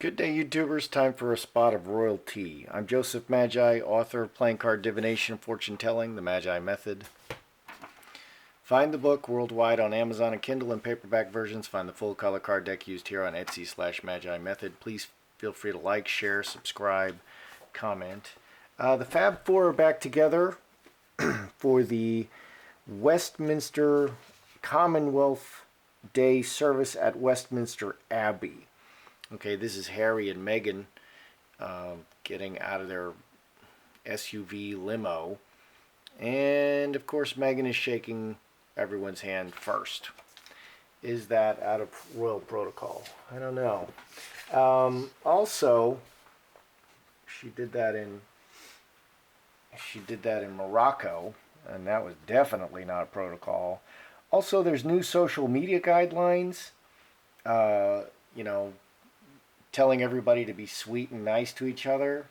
Good day, YouTubers. Time for a spot of royalty. I'm Joseph Magi, author of Playing Card Divination, Fortune Telling, The Magi Method. Find the book worldwide on Amazon and Kindle and paperback versions. Find the full color card deck used here on Etsy/Magi Method. Please feel free to like, share, subscribe, comment. The Fab Four are back together for the Westminster Commonwealth Day service at Westminster Abbey. Okay, this is Harry and Meghan getting out of their SUV limo. And, of course, Meghan is shaking everyone's hand first. Is that out of royal protocol? I don't know. Also, she did that in Morocco, and that was definitely not protocol. Also, there's new social media guidelines. Telling everybody to be sweet and nice to each other,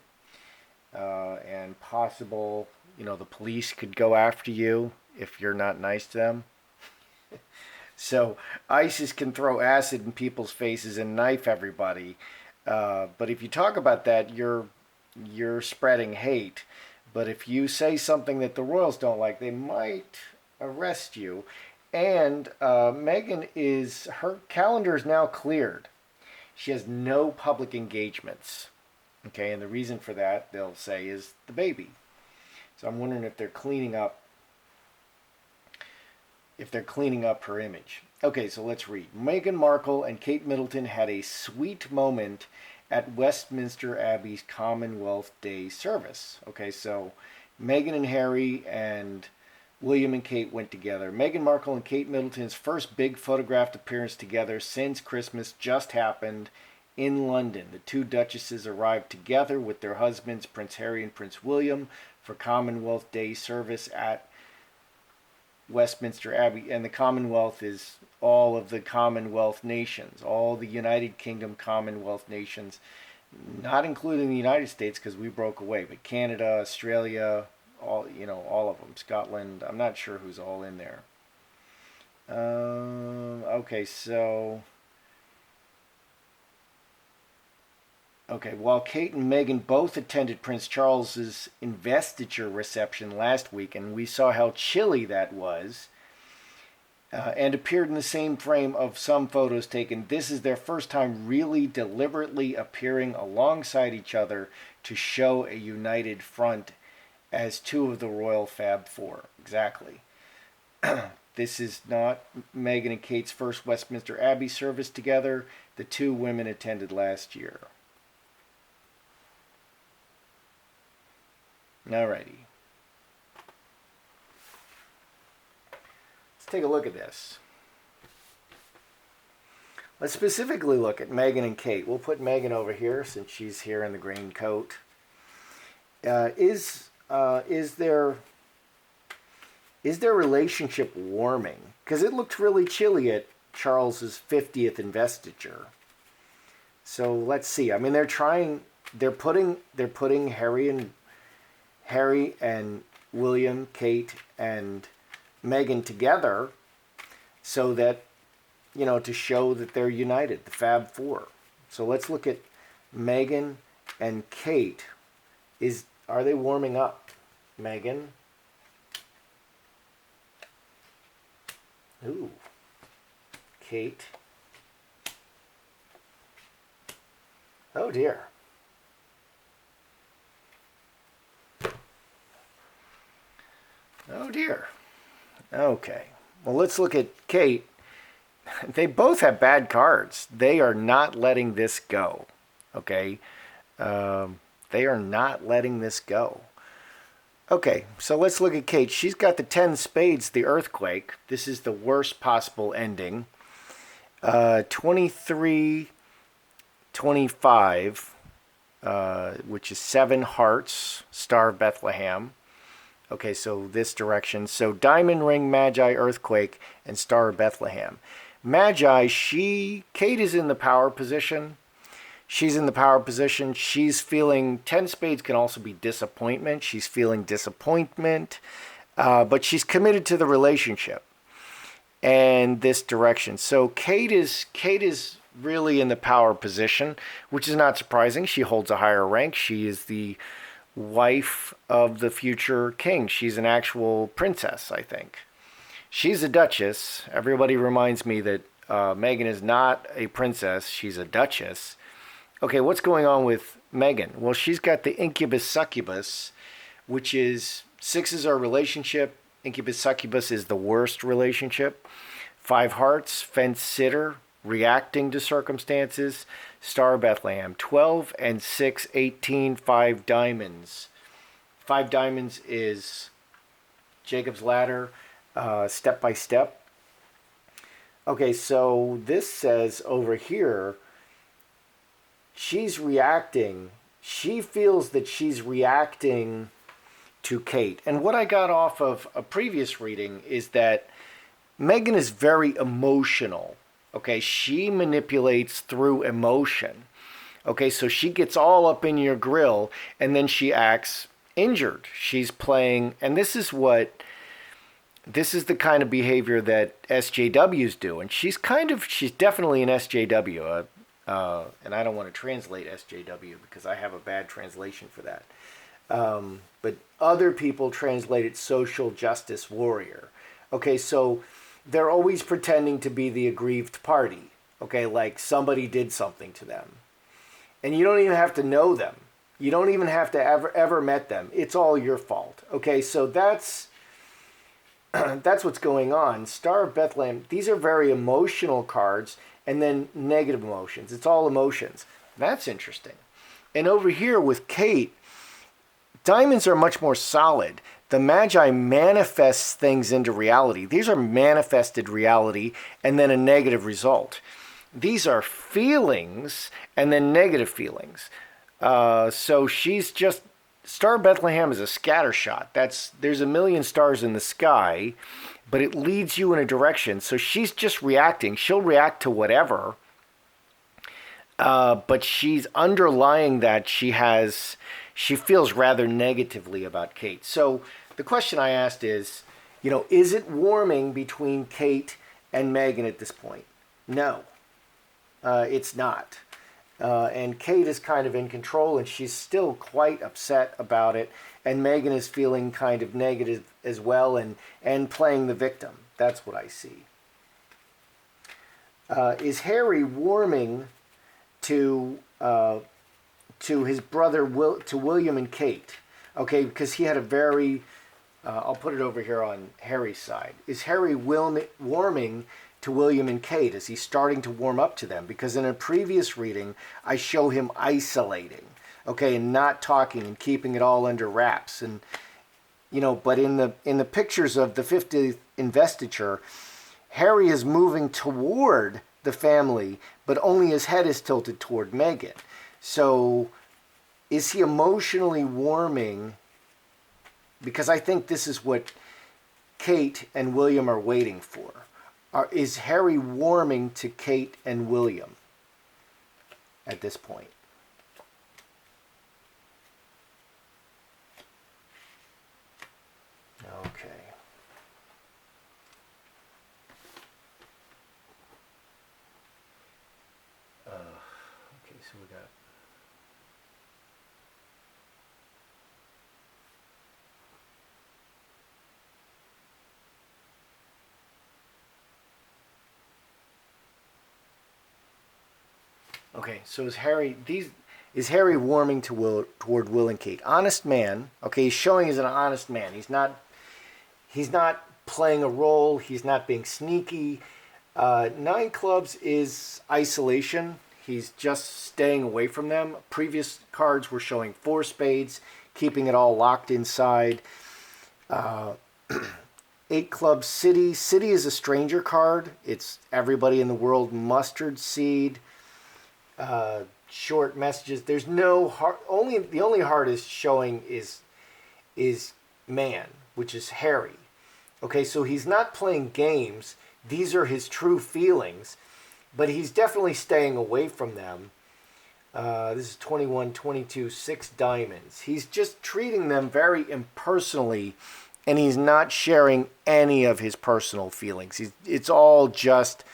and possible, the police could go after you if you're not nice to them. So ISIS can throw acid in people's faces and knife everybody, but if you talk about that, you're spreading hate. But if you say something that the royals don't like, they might arrest you. And Meghan her calendar is now cleared. She has no public engagements. Okay, and the reason for that, they'll say, is the baby. So I'm wondering if they're cleaning up her image. Okay, so let's read. Meghan Markle and Kate Middleton had a sweet moment at Westminster Abbey's Commonwealth Day service. Okay, so Meghan and Harry and William and Kate went together. Meghan Markle and Kate Middleton's first big photographed appearance together since Christmas just happened in London. The two duchesses arrived together with their husbands, Prince Harry and Prince William, for Commonwealth Day service at Westminster Abbey. And the Commonwealth is all of the Commonwealth nations, all the United Kingdom Commonwealth nations, not including the United States because we broke away, but Canada, Australia, all of them. Scotland, I'm not sure who's all in there. While Kate and Meghan both attended Prince Charles's investiture reception last week, and we saw how chilly that was, and appeared in the same frame of some photos taken, this is their first time really deliberately appearing alongside each other to show a united front as two of the royal Fab Four. Exactly. This is not Meghan and Kate's first Westminster Abbey service together. The two women attended last year. Alrighty. Let's take a look at this. Let's specifically look at Meghan and Kate. We'll put Meghan over here since she's here in the green coat. Is their relationship warming? Because it looked really chilly at Charles's 50th investiture. So let's see. I mean, they're putting Harry and William, Kate and Meghan together so that, to show that they're united, the Fab Four. So let's look at Meghan and Kate. Are they warming up? Meghan. Ooh. Kate. Oh dear. Oh dear. Okay. Well, let's look at Kate. They both have bad cards. They are not letting this go. Okay. They are not letting this go. Okay, so let's look at Kate. She's got the 10 spades, the earthquake. This is the worst possible ending. 23, 25, which is 7 hearts, Star of Bethlehem. Okay, so this direction. So Diamond Ring, Magi, Earthquake, and Star of Bethlehem. Magi, Kate is in the power position. She's in the power position. She's feeling, 10 spades can also be disappointment. She's feeling disappointment, but she's committed to the relationship and this direction. So Kate is really in the power position, which is not surprising. She holds a higher rank. She is the wife of the future king. She's an actual princess, I think. She's a duchess. Everybody reminds me that Meghan is not a princess. She's a duchess. Okay, what's going on with Meghan? Well, she's got the incubus succubus, which is sixes are relationship. Incubus succubus is the worst relationship. Five hearts, fence sitter, reacting to circumstances. Star of Bethlehem, 12 and 6, 18, 5 diamonds. 5 diamonds is Jacob's ladder, step by step. Okay, so this says over here, she's reacting. She feels that she's reacting to Kate. And what I got off of a previous reading is that Meghan is very emotional. Okay, she manipulates through emotion. Okay, so she gets all up in your grill and then she acts injured. She's playing, and this is the kind of behavior that SJWs do. And she's definitely an SJW. And I don't want to translate SJW because I have a bad translation for that. But other people translate it social justice warrior. Okay, so they're always pretending to be the aggrieved party. Okay, like somebody did something to them. And you don't even have to know them. You don't even have to ever met them. It's all your fault. Okay, so that's what's going on. Star of Bethlehem, these are very emotional cards, and then negative emotions. It's all emotions. That's interesting. And over here with Kate, diamonds are much more solid. The Magi manifests things into reality. These are manifested reality and then a negative result. These are feelings and then negative feelings. So she's just, Star of Bethlehem is a scattershot. There's a million stars in the sky, but it leads you in a direction. So she's just reacting. She'll react to whatever. But she's underlying that she feels rather negatively about Kate. So the question I asked is, is it warming between Kate and Meghan at this point? No, it's not. And Kate is kind of in control, and she's still quite upset about it. And Meghan is feeling kind of negative as well, and playing the victim. That's what I see. Is Harry warming to his brother, to William and Kate? Okay, because he had a very, I'll put it over here on Harry's side. Is Harry warming to William and Kate? Is he starting to warm up to them? Because in a previous reading, I show him isolating, okay, and not talking and keeping it all under wraps. And, but in the pictures of the 50th investiture, Harry is moving toward the family, but only his head is tilted toward Meghan. So is he emotionally warming? Because I think this is what Kate and William are waiting for. Is Harry warming to Kate and William at this point? Okay. Okay, so we got... Okay, so is Harry warming toward Will and Kate? Honest man. Okay, he's showing as an honest man. He's not playing a role. He's not being sneaky. 9 clubs is isolation. He's just staying away from them. Previous cards were showing 4 spades, keeping it all locked inside. 8 clubs, city. City is a stranger card. It's everybody in the world. Mustard seed. Short messages. There's no heart. The only heart is showing is man, which is Harry. Okay, so he's not playing games. These are his true feelings, but he's definitely staying away from them. This is 21, 22, 6 diamonds. He's just treating them very impersonally, and he's not sharing any of his personal feelings. It's all just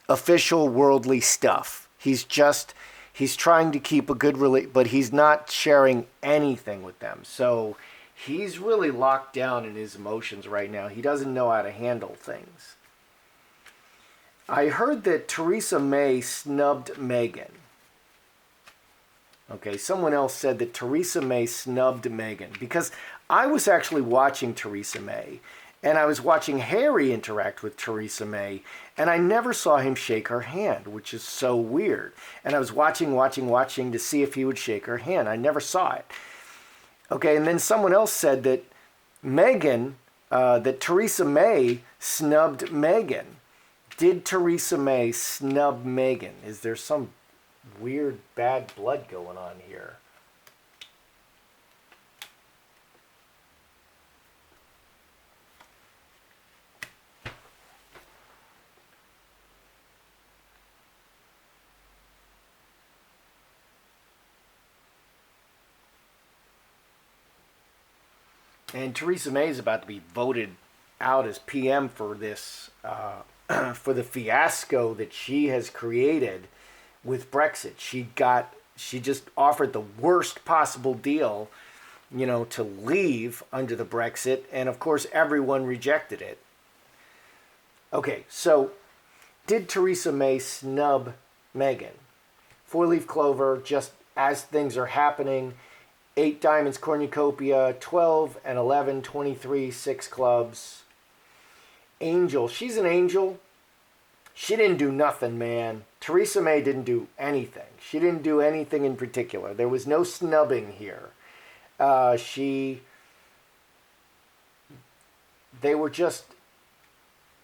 official worldly stuff. He's trying to keep a good but he's not sharing anything with them. So he's really locked down in his emotions right now. He doesn't know how to handle things. I heard that Theresa May snubbed Meghan. Okay, someone else said that Theresa May snubbed Meghan, because I was actually watching Theresa May, and I was watching Harry interact with Theresa May, and I never saw him shake her hand, which is so weird. And I was watching to see if he would shake her hand. I never saw it. Okay, and then someone else said that that Theresa May snubbed Meghan. Did Theresa May snub Meghan? Is there some weird bad blood going on here? And Theresa May is about to be voted out as PM for this, for the fiasco that she has created with Brexit. She just offered the worst possible deal, to leave under the Brexit, and of course everyone rejected it. Okay, so did Theresa May snub Meghan? Four-leaf clover, just as things are happening. 8 diamonds cornucopia, 12 and 11, 23, 6 clubs. Angel, she's an angel. She didn't do nothing, man. Theresa May didn't do anything. She didn't do anything in particular. There was no snubbing here. It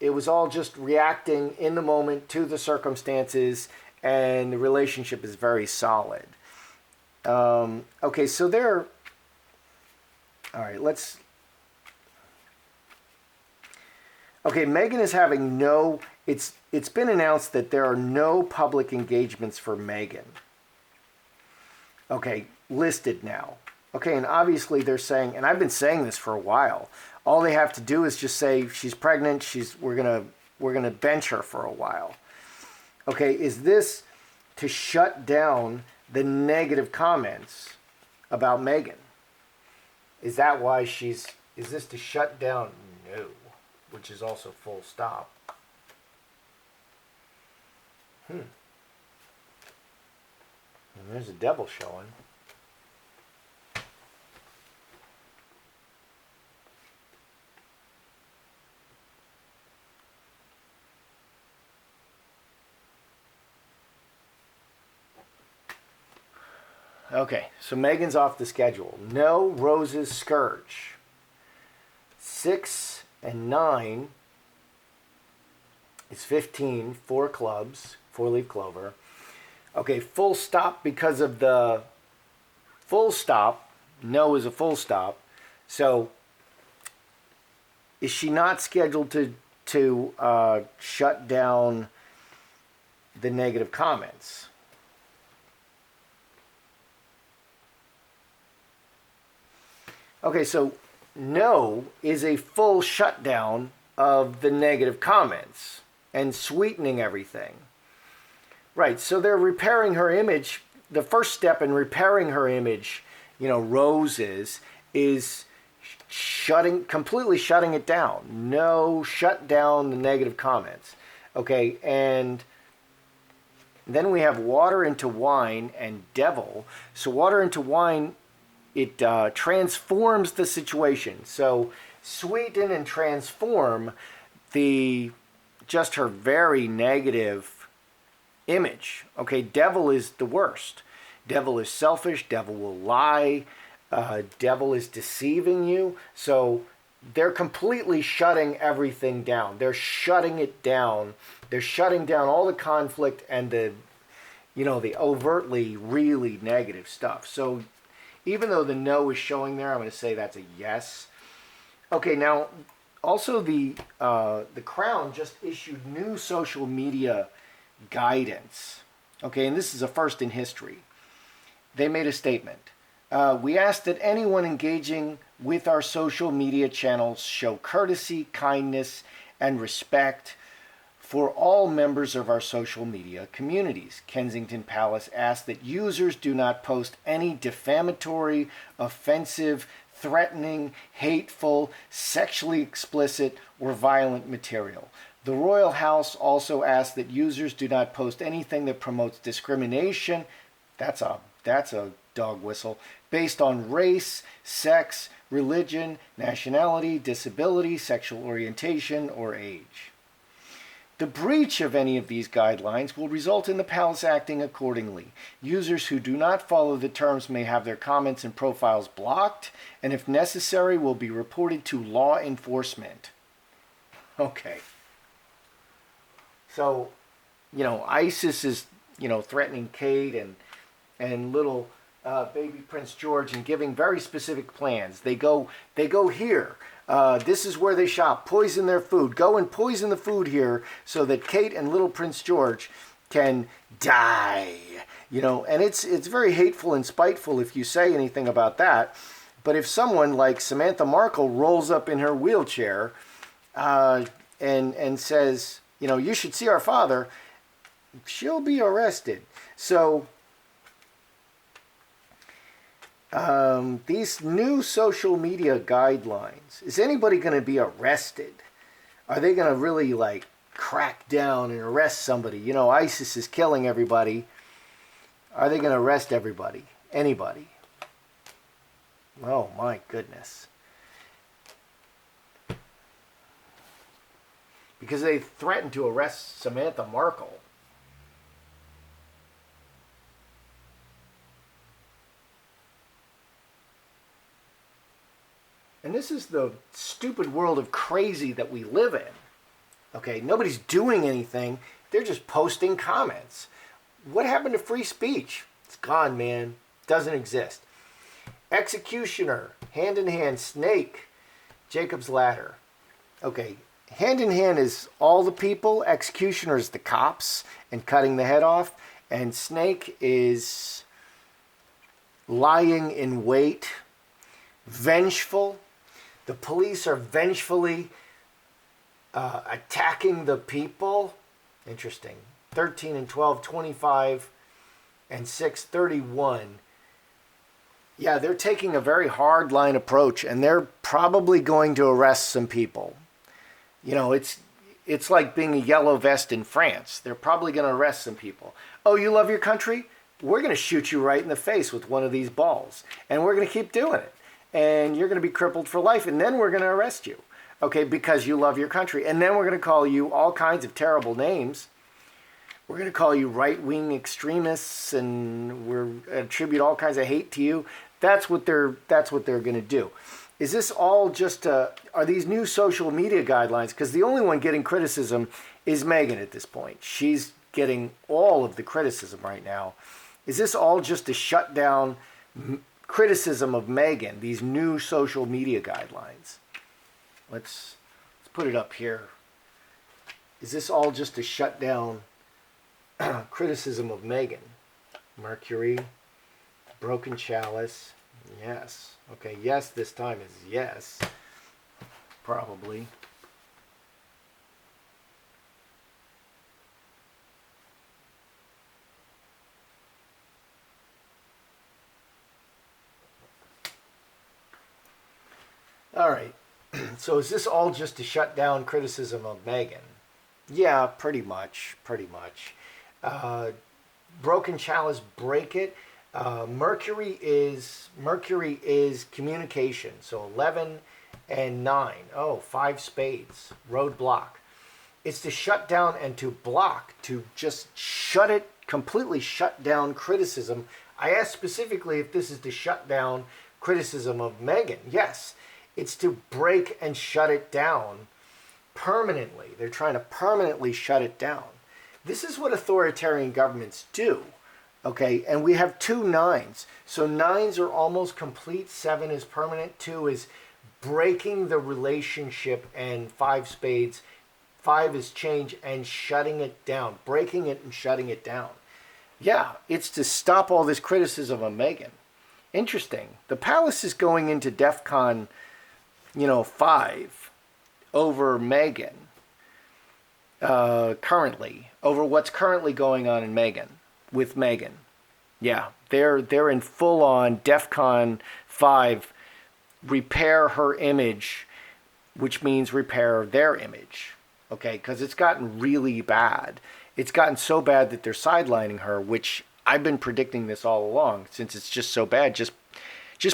was all just reacting in the moment to the circumstances, and the relationship is very solid. Okay, so all right, okay, Meghan is having it's been announced that there are no public engagements for Meghan. Okay, listed now. Okay, and obviously they're saying, and I've been saying this for a while, all they have to do is just say she's pregnant, we're gonna bench her for a while. Okay, is this to shut down the negative comments about Meghan? Is that why is this to shut down? No, which is also full stop. And there's a devil showing. Okay, so Meghan's off the schedule. No Rose's Scourge. 6 and 9 is 15, 4 clubs, 4-leaf clover. Okay, full stop because of the full stop. No is a full stop. So is she not scheduled to shut down the negative comments? Okay, so no is a full shutdown of the negative comments and sweetening everything. Right, so they're repairing her image. The first step in repairing her image, Roses, is completely shutting it down. No, shut down the negative comments. Okay, and then we have Water into Wine and Devil. So Water into Wine, it transforms the situation. So sweeten and transform just her very negative image. Okay, Devil is the worst. Devil is selfish. Devil will lie. Devil is deceiving you. So they're completely shutting everything down. They're shutting it down. They're shutting down all the conflict and the overtly really negative stuff. So even though the no is showing there, I'm going to say that's a yes. Okay, now also the Crown just issued new social media guidance. Okay, and this is a first in history. They made a statement. We ask that anyone engaging with our social media channels show courtesy, kindness, and respect for all members of our social media communities. Kensington Palace asks that users do not post any defamatory, offensive, threatening, hateful, sexually explicit, or violent material. The Royal House also asks that users do not post anything that promotes discrimination. That's a dog whistle. Based on race, sex, religion, nationality, disability, sexual orientation, or age. The breach of any of these guidelines will result in the palace acting accordingly. Users who do not follow the terms may have their comments and profiles blocked, and if necessary, will be reported to law enforcement. Okay. So, ISIS is, threatening Kate and little baby Prince George and giving very specific plans. They go here. This is where they shop. Poison their food. Go and poison the food here so that Kate and little Prince George can die. And it's very hateful and spiteful if you say anything about that. But if someone like Samantha Markle rolls up in her wheelchair and says, you should see our father, she'll be arrested. So these new social media guidelines, is anybody going to be arrested? Are they going to really crack down and arrest somebody? ISIS is killing everybody. Are they going to arrest everybody? Anybody? Oh my goodness. Because they threatened to arrest Samantha Markle. And this is the stupid world of crazy that we live in. Okay, nobody's doing anything. They're just posting comments. What happened to free speech? It's gone, man. Doesn't exist. Executioner, hand in hand, snake, Jacob's ladder. Okay, hand in hand is all the people. Executioner is the cops and cutting the head off. And snake is lying in wait, vengeful. The police are vengefully attacking the people. Interesting. 13 and 12, 25 and 6, 31. Yeah, they're taking a very hard line approach, and they're probably going to arrest some people. It's like being a yellow vest in France. They're probably going to arrest some people. Oh, you love your country? We're going to shoot you right in the face with one of these balls, and we're going to keep doing it. And you're going to be crippled for life, and then we're going to arrest you, okay, because you love your country. And then we're going to call you all kinds of terrible names. We're going to call you right-wing extremists, and we're attribute all kinds of hate to you. That's what they're going to do. Is this all just are these new social media guidelines? Because the only one getting criticism is Meghan at this point. She's getting all of the criticism right now. Is this all just to shut down criticism of Meghan, these new social media guidelines? Let's put it up here. Is this all just to shut down criticism of Meghan? Mercury, broken chalice, yes. Okay, yes this time is yes, probably. All right, so is this all just to shut down criticism of Meghan? Yeah, pretty much. Broken chalice, break it. Mercury is communication, so 11 and 9. Oh, 5 spades, roadblock. It's to shut down and to block, to just completely shut down criticism. I asked specifically if this is to shut down criticism of Meghan. Yes. It's to break and shut it down permanently. They're trying to permanently shut it down. This is what authoritarian governments do. Okay, and we have 2 9s. So 9s are almost complete. 7 is permanent. 2 is breaking the relationship, and 5 spades. 5 is change and shutting it down. Breaking it and shutting it down. Yeah, it's to stop all this criticism of Meghan. Interesting. The palace is going into DEFCON 5 over Meghan. currently, over what's currently going on in Meghan, with Meghan. Yeah, they're in full-on DEFCON 5, repair her image, which means repair their image. Okay, because it's gotten really bad. It's gotten so bad that they're sidelining her, which I've been predicting this all along. Since it's just so bad, just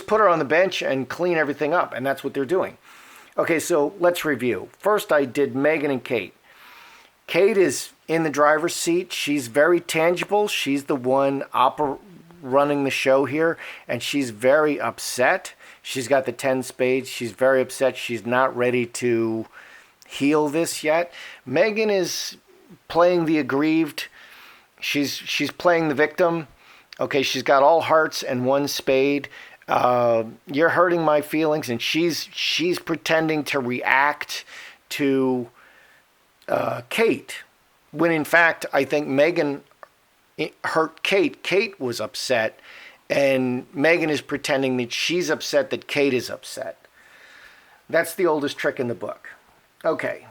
put her on the bench and clean everything up, and that's what they're doing. Okay, so let's review. First, I did Meghan and Kate. Kate is in the driver's seat. She's very tangible. She's the one running the show here, and she's very upset. She's got the 10 spades. She's very upset. She's not ready to heal this yet. Meghan is playing the aggrieved. She's playing the victim. Okay, she's got all hearts and one spade. You're hurting my feelings, and she's pretending to react to Kate, when in fact I think Meghan hurt Kate. Kate was upset, and Meghan is pretending that she's upset that Kate is upset. That's the oldest trick in the book. Okay,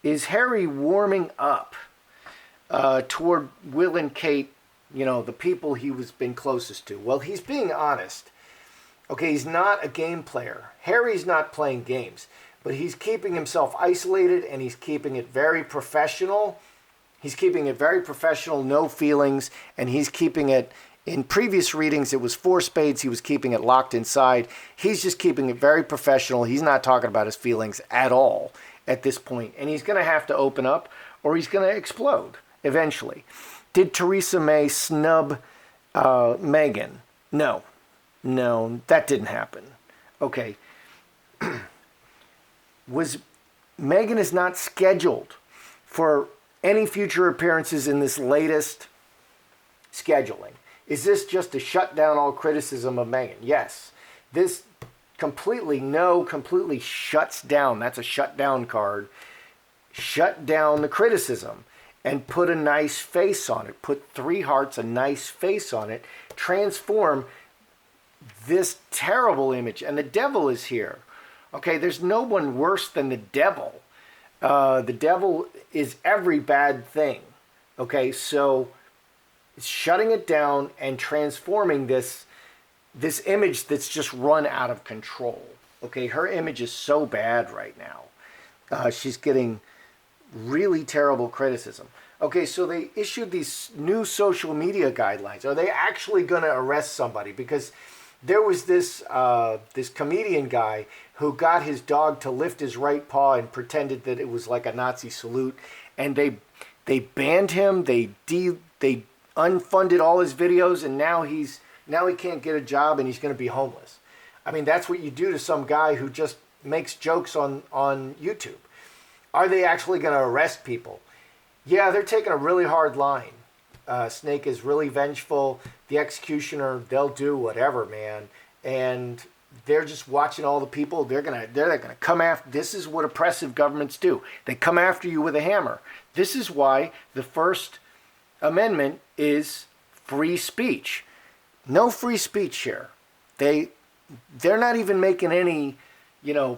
is Harry warming up toward Will and Kate, the people he was been closest to? Well, he's being honest. Okay, he's not a game player. Harry's not playing games, but he's keeping himself isolated, and he's keeping it very professional. He's keeping it very professional, no feelings, and he's keeping it, in previous readings, it was 4 spades. He was keeping it locked inside. He's just keeping it very professional. He's not talking about his feelings at all at this point, and he's going to have to open up, or he's going to explode eventually. Did Theresa May snub Meghan? No, that didn't happen. Okay. Meghan is not scheduled for any future appearances in this latest scheduling. Is this just to shut down all criticism of Meghan? Yes. This completely shuts down. That's a shutdown card. Shut down the criticism and put a nice face on it. Put 3 hearts, a nice face on it. Transform this terrible image. And the devil is here. Okay, there's no one worse than the devil. The devil is every bad thing. Okay, so it's shutting it down and transforming this image that's just run out of control. Okay, her image is so bad right now. She's getting really terrible criticism. Okay, so they issued these new social media guidelines. Are they actually going to arrest somebody? Because there was this comedian guy who got his dog to lift his right paw and pretended that it was like a Nazi salute, and they banned him. They unfunded all his videos, and now he can't get a job, and he's going to be homeless. I mean, that's what you do to some guy who just makes jokes on YouTube. Are they actually going to arrest people? Yeah, they're taking a really hard line. Snake is really vengeful. The executioner, they'll do whatever, man. And they're just watching all the people. They're gonna come after. This is what oppressive governments do. They come after you with a hammer. This is why the First Amendment is free speech. No free speech here. They're not even making any,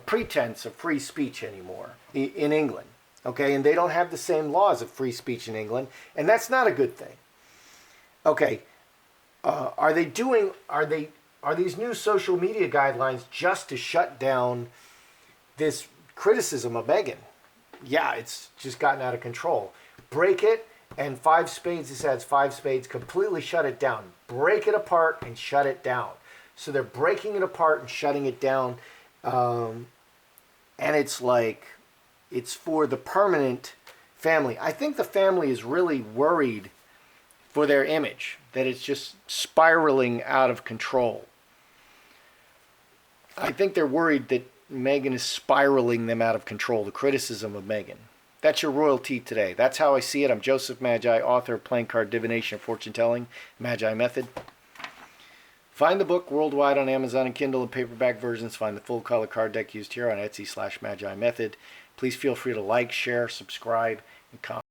pretense of free speech anymore in England. Okay, and they don't have the same laws of free speech in England, and that's not a good thing. Okay, are these new social media guidelines just to shut down this criticism of Meghan? Yeah, it's just gotten out of control. Break it, and 5 spades, this adds 5 spades, completely shut it down. Break it apart and shut it down. So they're breaking it apart and shutting it down, and it's like, it's for the permanent family. I think the family is really worried for their image, that it's just spiraling out of control. I think they're worried that Meghan is spiraling them out of control, the criticism of Meghan. That's your royalty today. That's how I see it. I'm Joseph Magi, author of Playing Card Divination and Fortune Telling, Magi Method. Find the book worldwide on Amazon and Kindle and paperback versions. Find the full color card deck used here on Etsy/Magi Method. Please feel free to like, share, subscribe, and comment.